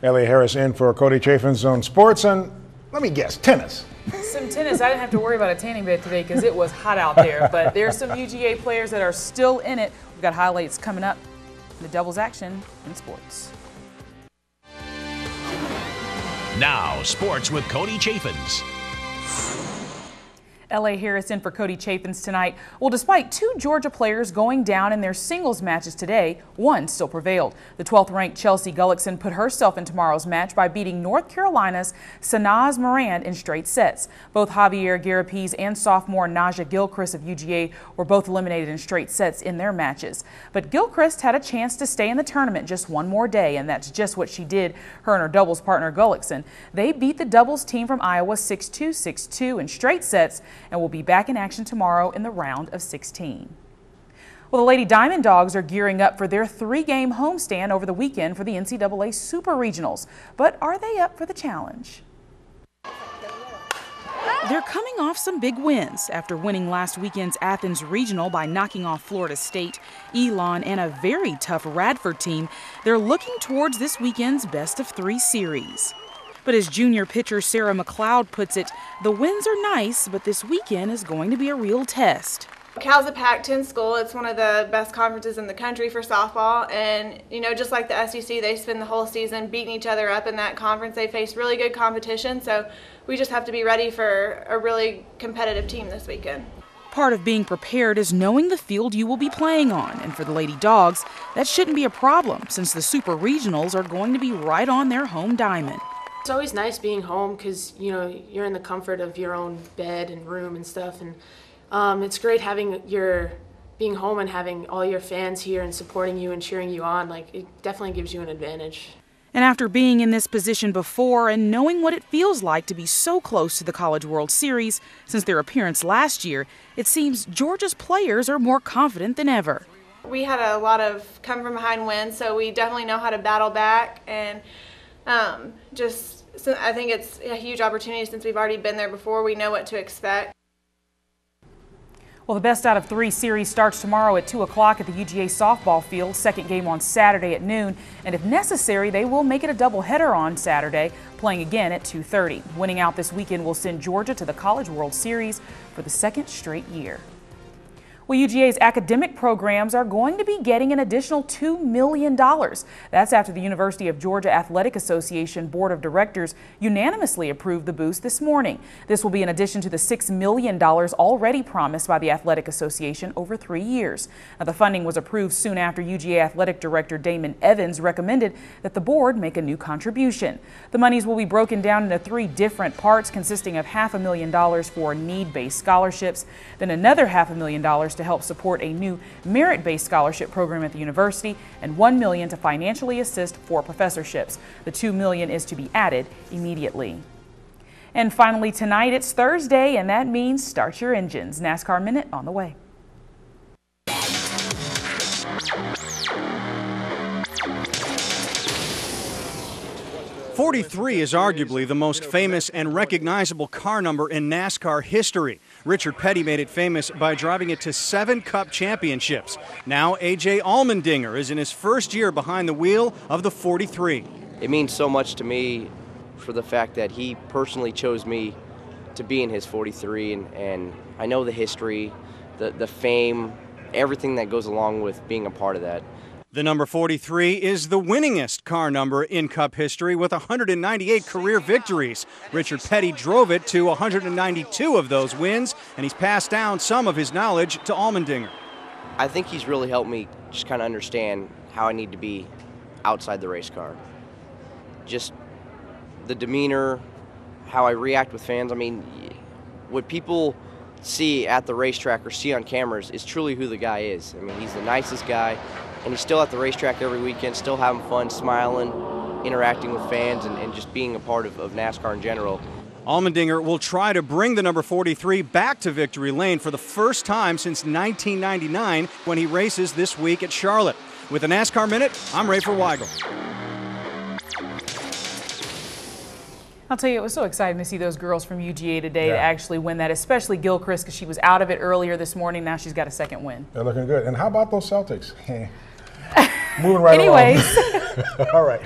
Ellie Harris in for Cody Chafin's on sports, and let me guess, tennis. Some tennis. I didn't have to worry about a tanning bed today because it was hot out there, but there's some UGA players that are still in it. We've got highlights coming up, the doubles action in sports. Now, sports with Cody Chafin's. L.A. Harris in for Cody Chafin's tonight. Well, despite two Georgia players going down in their singles matches today, one still prevailed. The 12th-ranked Chelsea Gullickson put herself in tomorrow's match by beating North Carolina's Sanaz Morand in straight sets. Both Javier Garapes and sophomore Naja Gilchrist of UGA were both eliminated in straight sets in their matches. But Gilchrist had a chance to stay in the tournament just one more day, and that's just what she did, her and her doubles partner Gullickson. They beat the doubles team from Iowa 6-2, 6-2 in straight sets, and will be back in action tomorrow in the round of 16. Well, the Lady Diamond Dogs are gearing up for their 3-game homestand over the weekend for the NCAA Super Regionals. But are they up for the challenge? They're coming off some big wins after winning last weekend's Athens Regional by knocking off Florida State, Elon, and a very tough Radford team. They're looking towards this weekend's best-of-3 series. But as junior pitcher Sarah McLeod puts it, the wins are nice, but this weekend is going to be a real test. Cal's a Pac-10 school. It's one of the best conferences in the country for softball, and just like the SEC, they spend the whole season beating each other up in that conference. They face really good competition, so we just have to be ready for a really competitive team this weekend. Part of being prepared is knowing the field you will be playing on, and for the Lady Dogs, that shouldn't be a problem since the Super Regionals are going to be right on their home diamond. It's always nice being home because, you're in the comfort of your own bed and room and stuff. And it's great being home and having all your fans here and supporting you and cheering you on. It definitely gives you an advantage. And after being in this position before and knowing what it feels like to be so close to the College World Series since their appearance last year, it seems Georgia's players are more confident than ever. We had a lot of come from behind wins, so we definitely know how to battle back, and I think it's a huge opportunity since we've already been there before. We know what to expect. Well, the best out of 3 series starts tomorrow at 2 o'clock at the UGA softball field. Second game on Saturday at noon. And if necessary, they will make it a doubleheader on Saturday, playing again at 2:30. Winning out this weekend will send Georgia to the College World Series for the 2nd straight year. Well, UGA's academic programs are going to be getting an additional $2 million. That's after the University of Georgia Athletic Association Board of Directors unanimously approved the boost this morning. This will be in addition to the $6 million already promised by the Athletic Association over 3 years. Now, the funding was approved soon after UGA Athletic Director Damon Evans recommended that the board make a new contribution. The monies will be broken down into 3 different parts, consisting of $500,000 for need-based scholarships, then another $500,000 to help support a new merit-based scholarship program at the university, and $1 million to financially assist for professorships. The $2 million is to be added immediately. And finally tonight, it's Thursday, and that means start your engines. NASCAR Minute on the way. 43 is arguably the most famous and recognizable car number in NASCAR history. Richard Petty made it famous by driving it to 7 Cup championships. Now A.J. Allmendinger is in his first year behind the wheel of the 43. It means so much to me for the fact that he personally chose me to be in his 43, and I know the history, the fame, everything that goes along with being a part of that. The number 43 is the winningest car number in Cup history with 198 career victories. Richard Petty drove it to 192 of those wins, and he's passed down some of his knowledge to Allmendinger. I think he's really helped me just kind of understand how I need to be outside the race car. Just the demeanor, how I react with fans. I mean, what people see at the racetrack or see on cameras is truly who the guy is. I mean, he's the nicest guy. And he's still at the racetrack every weekend, still having fun, smiling, interacting with fans, and just being a part of NASCAR in general. Allmendinger will try to bring the number 43 back to victory lane for the first time since 1999 when he races this week at Charlotte. With the NASCAR Minute, I'm Ray for Weigel. I'll tell you, it was so exciting to see those girls from UGA today to actually win that, especially Gilchrist, because she was out of it earlier this morning. Now she's got a second win. They're looking good. And how about those Celtics? Moving right along. Anyways. All right.